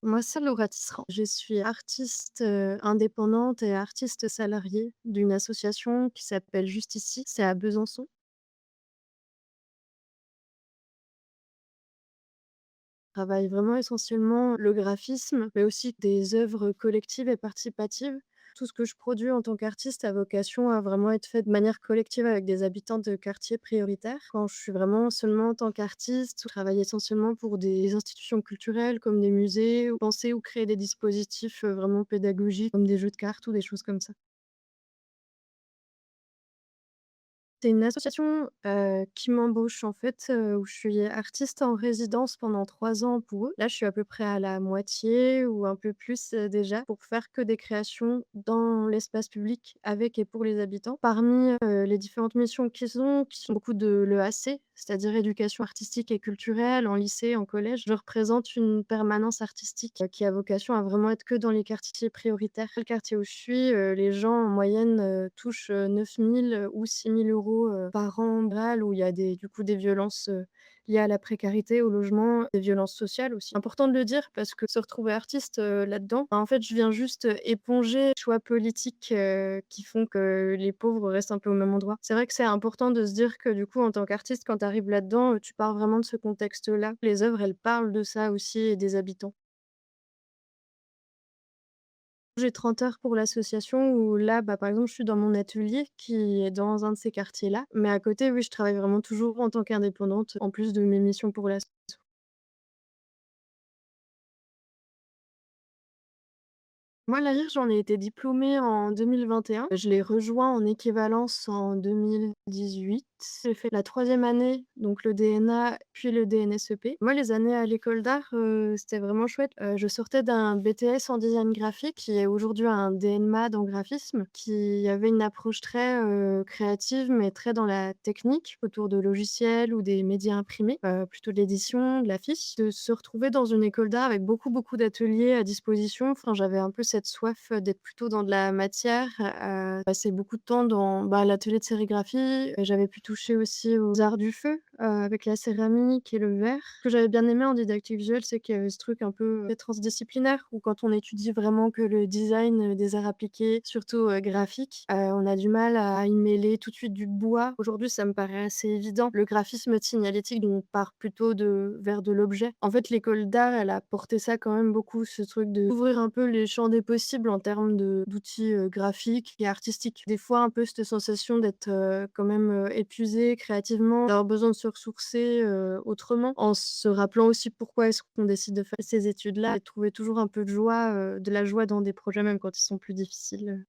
Moi, c'est Laura Tisserand. Je suis artiste, indépendante et artiste salariée d'une association qui s'appelle Juste Ici, c'est à Besançon. Je travaille vraiment essentiellement le graphisme, mais aussi des œuvres collectives et participatives. Tout ce que je produis en tant qu'artiste a vocation à vraiment être fait de manière collective avec des habitants de quartiers prioritaires. Quand je suis vraiment seulement en tant qu'artiste, je travaille essentiellement pour des institutions culturelles comme des musées, ou penser ou créer des dispositifs, vraiment pédagogiques comme des jeux de cartes ou des choses comme ça. C'est une association, qui m'embauche en fait, où je suis artiste en résidence pendant 3 ans pour eux. Là, je suis à peu près à la moitié ou un peu plus, déjà pour faire que des créations dans l'espace public avec et pour les habitants. Parmi, les différentes missions qu'ils ont, qui sont beaucoup de l'EAC, c'est-à-dire éducation artistique et culturelle en lycée, en collège, je représente une permanence artistique, qui a vocation à vraiment être que dans les quartiers prioritaires. Le quartier où je suis, les gens en moyenne, touchent, 9 000 ou 6 000 € par an bral, où il y a des du coup des violences, liées à la précarité, au logement, des violences sociales aussi. Important de le dire parce que se retrouver artiste, là-dedans, en fait, je viens juste, éponger les choix politiques, qui font que les pauvres restent un peu au même endroit. C'est vrai que c'est important de se dire que du coup, en tant qu'artiste, quand tu arrives là-dedans, tu pars vraiment de ce contexte-là. Les œuvres, elles parlent de ça aussi et des habitants. J'ai 30 heures pour l'association où là, bah, par exemple, je suis dans mon atelier qui est dans un de ces quartiers-là. Mais à côté, oui, je travaille vraiment toujours en tant qu'indépendante, en plus de mes missions pour l'asso. Moi, l'AIR, j'en ai été diplômée en 2021. Je l'ai rejoint en équivalence en 2018. J'ai fait la troisième année, donc le DNA, puis le DNSEP. Moi, les années à l'école d'art, c'était vraiment chouette. Je sortais d'un BTS en design graphique, qui est aujourd'hui un DNMAD en graphisme, qui avait une approche très, créative, mais très dans la technique, autour de logiciels ou des médias imprimés, plutôt de l'édition, de l'affiche. De se retrouver dans une école d'art avec beaucoup, beaucoup d'ateliers à disposition, enfin, j'avais un peu cette soif, d'être plutôt dans de la matière, passer beaucoup de temps dans, bah, l'atelier de sérigraphie. J'avais pu toucher aussi aux arts du feu, avec la céramique et le verre. Ce que j'avais bien aimé en didactique visuelle, c'est qu'il y avait ce truc un peu, très transdisciplinaire où quand on étudie vraiment que le design, des arts appliqués, surtout, graphiques, on a du mal à y mêler tout de suite du bois. Aujourd'hui, ça me paraît assez évident. Le graphisme signalétique, donc on part plutôt vers de l'objet. En fait, l'école d'art, elle a porté ça quand même beaucoup, ce truc d'ouvrir un peu les champs des possibles en termes d'outils, graphiques et artistiques. Des fois, un peu cette sensation d'être, quand même, épuisé créativement, d'avoir besoin de se ressourcer, autrement, en se rappelant aussi pourquoi est-ce qu'on décide de faire ces études-là et de trouver toujours un peu de la joie dans des projets même quand ils sont plus difficiles.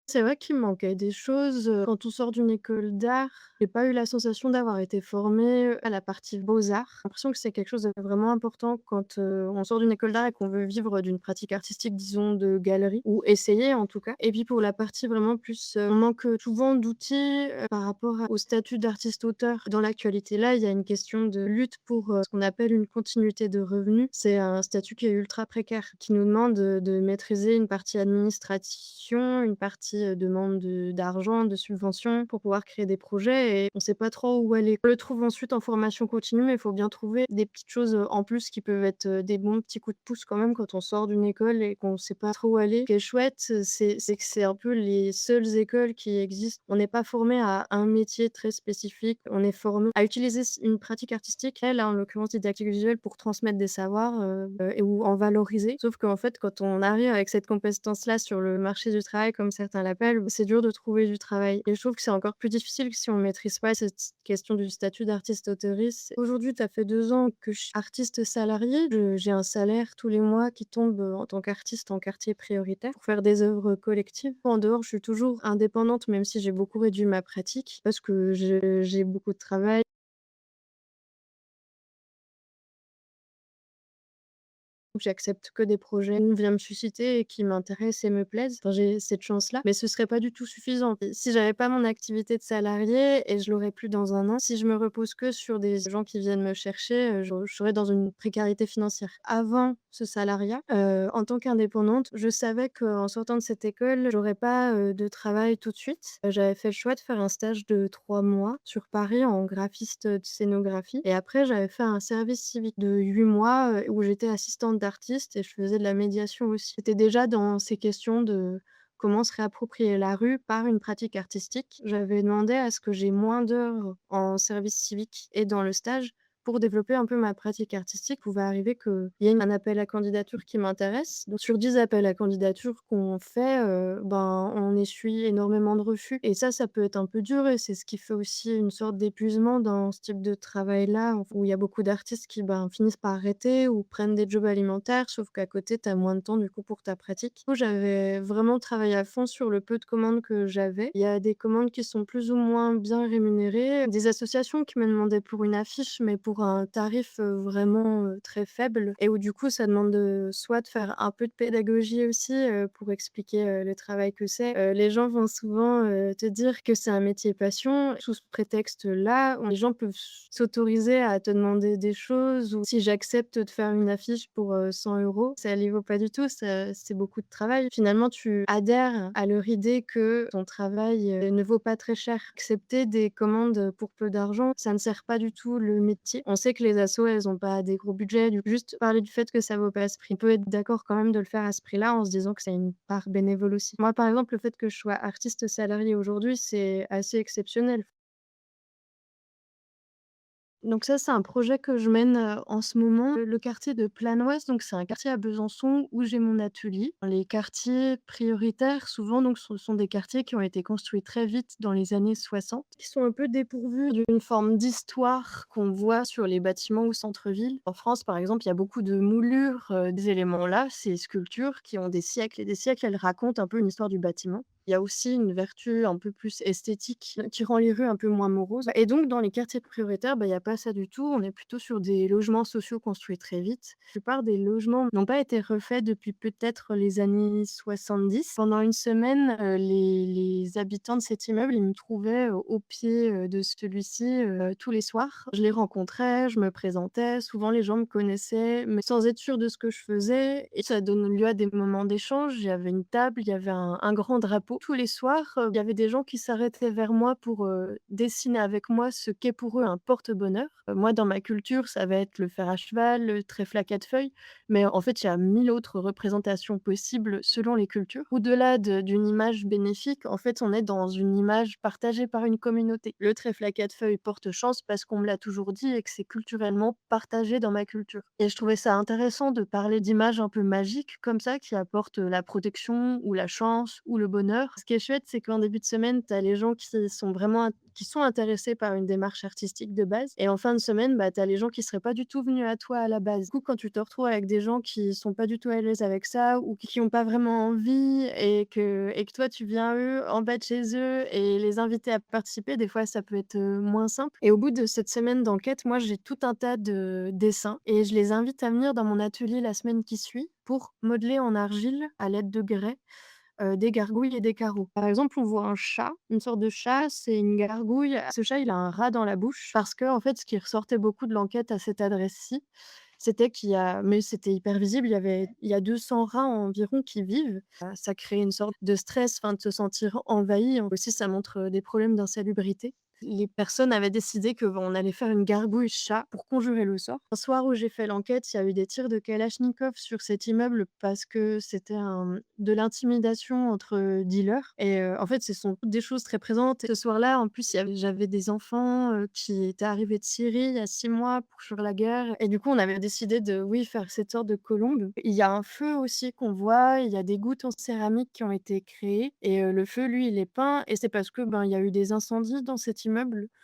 C'est vrai qu'il me manquait des choses, quand on sort d'une école d'art, j'ai pas eu la sensation d'avoir été formée, à la partie beaux-arts. J'ai l'impression que c'est quelque chose de vraiment important quand, on sort d'une école d'art et qu'on veut vivre d'une pratique artistique, disons de galerie ou essayer en tout cas. Et puis pour la partie vraiment plus, on manque, souvent d'outils, par rapport au statut d'artiste-auteur. Dans l'actualité là, il y a une question de lutte pour, ce qu'on appelle une continuité de revenus. C'est un statut qui est ultra précaire, qui nous demande, de maîtriser une partie administration, une partie, demande d'argent, de subventions pour pouvoir créer des projets et on sait pas trop où aller. On le trouve ensuite en formation continue, mais il faut bien trouver des petites choses, en plus qui peuvent être, des bons petits coups de pouce quand même quand on sort d'une école et qu'on sait pas trop où aller. Ce qui est chouette, c'est que c'est un peu les seules écoles qui existent. On n'est pas formé à un métier très spécifique, on est formé à utiliser une pratique artistique, là, en l'occurrence didactique visuelle, pour transmettre des savoirs, et ou en valoriser. Sauf qu'en fait, quand on arrive avec cette compétence-là sur le marché du travail, comme certains l'appellent, c'est dur de trouver du travail et je trouve que c'est encore plus difficile si on maîtrise pas cette question du statut d'artiste-auteurice. Aujourd'hui, ça fait 2 ans que je suis artiste salariée. J'ai un salaire tous les mois qui tombe, en tant qu'artiste en quartier prioritaire pour faire des œuvres collectives. En dehors, je suis toujours indépendante, même si j'ai beaucoup réduit ma pratique parce que j'ai beaucoup de travail. Donc j'accepte que des projets où on vient me susciter et qui m'intéressent et me plaisent. Enfin, j'ai cette chance-là, mais ce serait pas du tout suffisant. Et si j'avais pas mon activité de salarié et je l'aurais plus dans un an, si je me repose que sur des gens qui viennent me chercher, je serais dans une précarité financière. Avant ce salariat, en tant qu'indépendante, je savais qu'en sortant de cette école, j'aurais pas, de travail tout de suite. J'avais fait le choix de faire un stage de 3 mois sur Paris en graphiste, de scénographie et après j'avais fait un service civique de 8 mois, où j'étais assistante d'artiste et je faisais de la médiation aussi. C'était déjà dans ces questions de comment se réapproprier la rue par une pratique artistique. J'avais demandé à ce que j'ai moins d'heures en service civique et dans le stage pour développer un peu ma pratique artistique. Il pouvait arriver qu'il y ait un appel à candidature qui m'intéresse. Donc sur 10 appels à candidature qu'on fait, ben, on essuie énormément de refus et ça peut être un peu dur et c'est ce qui fait aussi une sorte d'épuisement dans ce type de travail-là, où il y a beaucoup d'artistes qui, ben, finissent par arrêter ou prennent des jobs alimentaires, sauf qu'à côté, tu as moins de temps, du coup, pour ta pratique. Du coup, j'avais vraiment travaillé à fond sur le peu de commandes que j'avais. Il y a des commandes qui sont plus ou moins bien rémunérées, des associations qui me demandaient pour une affiche, mais pour un tarif, vraiment, très faible et où du coup, ça demande, soit de faire un peu de pédagogie aussi, pour expliquer, le travail que c'est. Les gens vont souvent, te dire que c'est un métier passion. Sous ce prétexte-là, les gens peuvent s'autoriser à te demander des choses ou si j'accepte de faire une affiche pour, 100 €, ça les vaut pas du tout, ça c'est beaucoup de travail. Finalement, tu adhères à leur idée que ton travail, ne vaut pas très cher. Accepter des commandes, pour peu d'argent, ça ne sert pas du tout le métier. On sait que les assos, elles ont pas des gros budgets, du juste parler du fait que ça vaut pas ce prix. On peut être d'accord quand même de le faire à ce prix-là en se disant que c'est une part bénévole aussi. Moi, par exemple, le fait que je sois artiste salariée aujourd'hui, c'est assez exceptionnel. Donc ça, c'est un projet que je mène, en ce moment. Le quartier de Planoise, donc c'est un quartier à Besançon où j'ai mon atelier. Les quartiers prioritaires, souvent, donc ce sont des quartiers qui ont été construits très vite dans les années 60, qui sont un peu dépourvus d'une forme d'histoire qu'on voit sur les bâtiments au centre-ville. En France, par exemple, il y a beaucoup de moulures, des éléments-là, ces sculptures qui ont des siècles et des siècles, elles racontent un peu une histoire du bâtiment. Il y a aussi une vertu un peu plus esthétique qui rend les rues un peu moins moroses et donc dans les quartiers prioritaires, bah, il y a pas ça du tout. On est plutôt sur des logements sociaux construits très vite. La plupart des logements n'ont pas été refaits depuis peut-être les années 70. Pendant une semaine, les habitants de cet immeuble, ils me trouvaient, au pied, de celui-ci, tous les soirs. Je les rencontrais, je me présentais, souvent les gens me connaissaient, mais sans être sûrs de ce que je faisais et ça donne lieu à des moments d'échange. Il y avait une table, il y avait un grand drapeau. Tous les soirs, il y avait des gens qui s'arrêtaient vers moi pour, dessiner avec moi ce qu'est pour eux un porte-bonheur. Moi, dans ma culture, ça va être le fer à cheval, le trèfle à 4 feuilles, mais en fait, il y a 1000 autres représentations possibles selon les cultures. Au-delà d'une image bénéfique, en fait, on est dans une image partagée par une communauté. Le trèfle à 4 feuilles porte chance parce qu'on me l'a toujours dit et que c'est culturellement partagé dans ma culture et je trouvais ça intéressant de parler d'images un peu magiques comme ça qui apportent, la protection ou la chance ou le bonheur. Ce qui est chouette, c'est qu'en début de semaine, tu as les gens qui sont intéressés par une démarche artistique de base et en fin de semaine, bah, tu as les gens qui seraient pas du tout venus à toi à la base. Du coup, quand tu te retrouves avec des gens qui sont pas du tout à l'aise avec ça ou qui ont pas vraiment envie et que toi tu viens eux, en bas de chez eux et les inviter à participer, des fois ça peut être, moins simple et au bout de cette semaine d'enquête, moi j'ai tout un tas de dessins et je les invite à venir dans mon atelier la semaine qui suit pour modeler en argile à l'aide de grès des gargouilles et des carreaux. Par exemple, on voit un chat, une sorte de chat, c'est une gargouille. Ce chat, il a un rat dans la bouche parce que en fait, ce qui ressortait beaucoup de l'enquête à cette adresse-ci, c'était qu'il y a mais c'était hyper visible, il y a 200 rats environ qui vivent. Ça crée une sorte de stress, enfin, de se sentir envahi. Aussi, ça montre, des problèmes d'insalubrité. Les personnes avaient décidé qu'on allait faire une gargouille chat pour conjurer le sort. Un soir où j'ai fait l'enquête, il y a eu des tirs de kalachnikov sur cet immeuble parce que c'était de l'intimidation entre, dealers et en fait, ce sont toutes des choses très présentes. Ce soir-là, en plus, j'avais des enfants, qui étaient arrivés de Syrie il y a 6 mois pour fuir la guerre et du coup, on avait décidé de, oui, faire cette sorte de colombe. Il y a un feu aussi qu'on voit, il y a des gouttes en céramique qui ont été créées et le feu, lui, il est peint et c'est parce que, ben, il y a eu des incendies dans cet immeuble.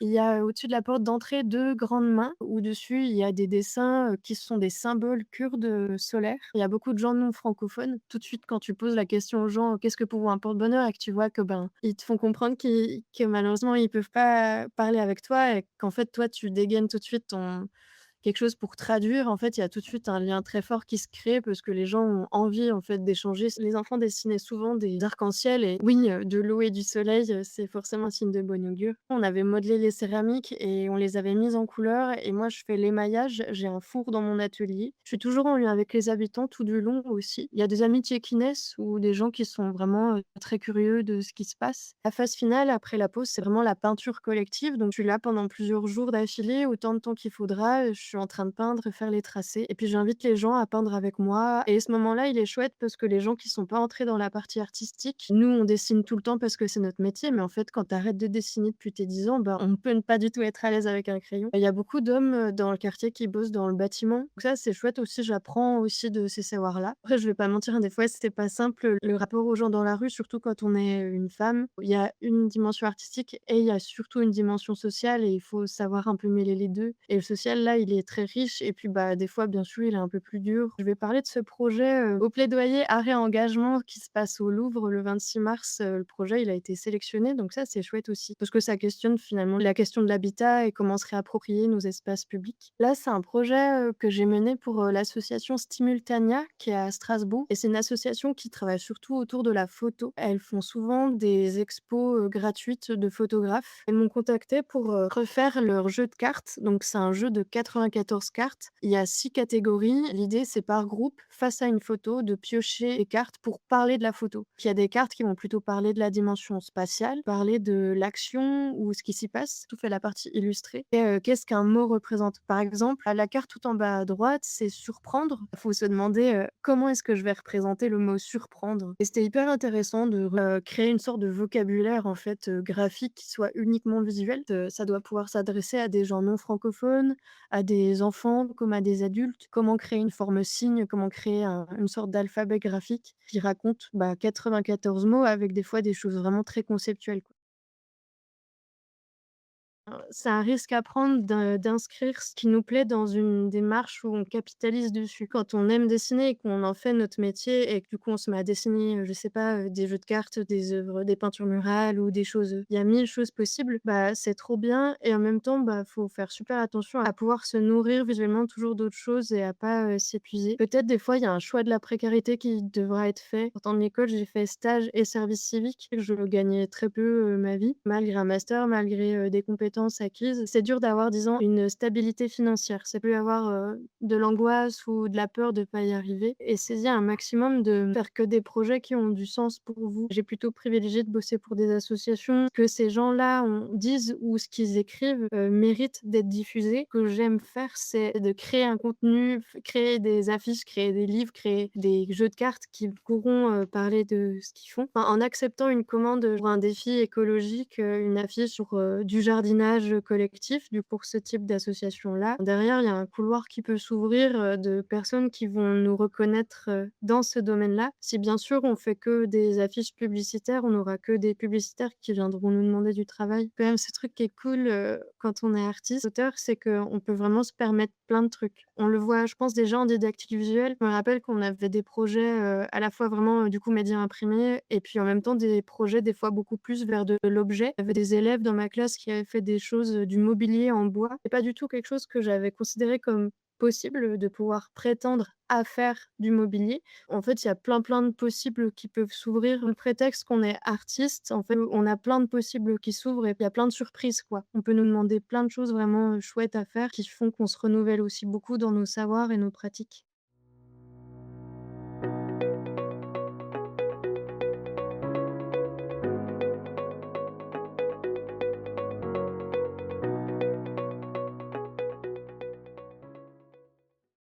Il y a au-dessus de la porte d'entrée 2 grandes mains où dessus il y a des dessins, qui sont des symboles kurdes, solaires. Il y a beaucoup de gens non francophones. Tout de suite, quand tu poses la question aux gens: «Qu'est-ce que pour vous un porte-bonheur?» et que tu vois que, ben, ils te font comprendre que malheureusement ils peuvent pas parler avec toi et qu'en fait toi tu dégaines tout de suite ton quelque chose pour traduire, en fait, il y a tout de suite un lien très fort qui se crée parce que les gens ont envie, en fait, d'échanger. Les enfants dessinaient souvent des arcs-en-ciel et oui, de l'eau et du soleil, c'est forcément un signe de bon augure. On avait modelé les céramiques et on les avait mises en couleur et moi, je fais l'émaillage. J'ai un four dans mon atelier. Je suis toujours en lien avec les habitants tout du long aussi. Il y a des amitiés qui naissent ou des gens qui sont vraiment, très curieux de ce qui se passe. La phase finale après la pause, c'est vraiment la peinture collective, donc je suis là pendant plusieurs jours d'affilée, autant de temps qu'il faudra, je suis en train de peindre, faire les tracés et puis j'invite les gens à peindre avec moi et ce moment-là, il est chouette parce que les gens qui sont pas entrés dans la partie artistique, nous, on dessine tout le temps parce que c'est notre métier, mais en fait, quand tu arrêtes de dessiner depuis tes 10 ans, ben, on peut ne pas du tout être à l'aise avec un crayon. Il y a beaucoup d'hommes, dans le quartier qui bossent dans le bâtiment, donc ça, c'est chouette aussi, j'apprends aussi de ces savoirs-là. Après, je vais pas mentir, hein, des fois, c'était pas simple, le rapport aux gens dans la rue, surtout quand on est, une femme. Il y a une dimension artistique et il y a surtout une dimension sociale et il faut savoir un peu mêler les 2. Et le social, là, il est très riche et puis, bah, des fois, bien sûr, il est un peu plus dur. Je vais parler de ce projet, au plaidoyer arrêt engagement qui se passe au Louvre le 26 mars. Le projet, il a été sélectionné, donc ça, c'est chouette aussi parce que ça questionne finalement la question de l'habitat et comment se réapproprier nos espaces publics. Là, c'est un projet, que j'ai mené pour, l'association Stimultania qui est à Strasbourg et c'est une association qui travaille surtout autour de la photo. Elles font souvent des expos, gratuites de photographes. Elles m'ont contactée pour, refaire leur jeu de cartes. Donc c'est un jeu de 94 cartes. Il y a 6 catégories. L'idée, c'est par groupe, face à une photo, de piocher les cartes pour parler de la photo. Il y a des cartes qui vont plutôt parler de la dimension spatiale, parler de l'action ou ce qui s'y passe. Tout fait la partie illustrée et qu'est-ce qu'un mot représente? Par exemple, à la carte tout en bas à droite, c'est surprendre. Il faut se demander, comment est-ce que je vais représenter le mot surprendre? Et c'était hyper intéressant de créer une sorte de vocabulaire en fait, graphique qui soit uniquement visuel. Ça doit pouvoir s'adresser à des gens non francophones, à des enfants comme à des adultes. Comment créer une forme signe, comment créer une sorte d'alphabet graphique qui raconte, bah, 94 mots avec des fois des choses vraiment très conceptuelles, quoi. C'est un risque à prendre d'inscrire ce qui nous plaît dans une démarche où on capitalise dessus. Quand on aime dessiner et qu'on en fait notre métier et que du coup on se met à dessiner, je sais pas, des jeux de cartes, des œuvres, des peintures murales ou des choses, il y a 1000 choses possibles, bah, c'est trop bien et en même temps, bah, faut faire super attention à pouvoir se nourrir visuellement toujours d'autres choses et à pas, s'épuiser. Peut-être des fois, il y a un choix de la précarité qui devra être fait. En sortant de l'école, j'ai fait stage et service civique. Je gagnais très peu, ma vie, malgré un master, malgré, des compétences acquises. C'est dur d'avoir, disons, une stabilité financière. Ça peut y avoir, de l'angoisse ou de la peur de pas y arriver. Essayez un maximum de faire que des projets qui ont du sens pour vous. J'ai plutôt privilégié de bosser pour des associations que ces gens-là disent ou ce qu'ils écrivent, mérite d'être diffusé. Ce que j'aime faire, c'est de créer un contenu, créer des affiches, créer des livres, créer des jeux de cartes qui pourront, parler de ce qu'ils font. Enfin, en acceptant une commande, pour un défi écologique, une affiche sur, du jardinage, collectif, pour ce type d'association-là. Derrière, il y a un couloir qui peut s'ouvrir, de personnes qui vont nous reconnaître, dans ce domaine-là. Si bien sûr on fait que des affiches publicitaires, on n'aura que des publicitaires qui viendront nous demander du travail. Quand même ce truc qui est cool, quand on est artiste, auteur, c'est qu'on peut vraiment se permettre plein de trucs. On le voit, je pense déjà en didactique visuelle. Je me rappelle qu'on avait des projets, à la fois vraiment, du coup média imprimé et puis en même temps des projets des fois beaucoup plus vers de l'objet. Il y avait des élèves dans ma classe qui avaient fait des choses, du mobilier en bois. C'est pas du tout quelque chose que j'avais considéré comme possible, de pouvoir prétendre à faire du mobilier. En fait, il y a plein, plein de possibles qui peuvent s'ouvrir. Le prétexte qu'on est artiste, en fait, on a plein de possibles qui s'ouvrent et il y a plein de surprises, quoi. On peut nous demander plein de choses vraiment, chouettes à faire qui font qu'on se renouvelle aussi beaucoup dans nos savoirs et nos pratiques.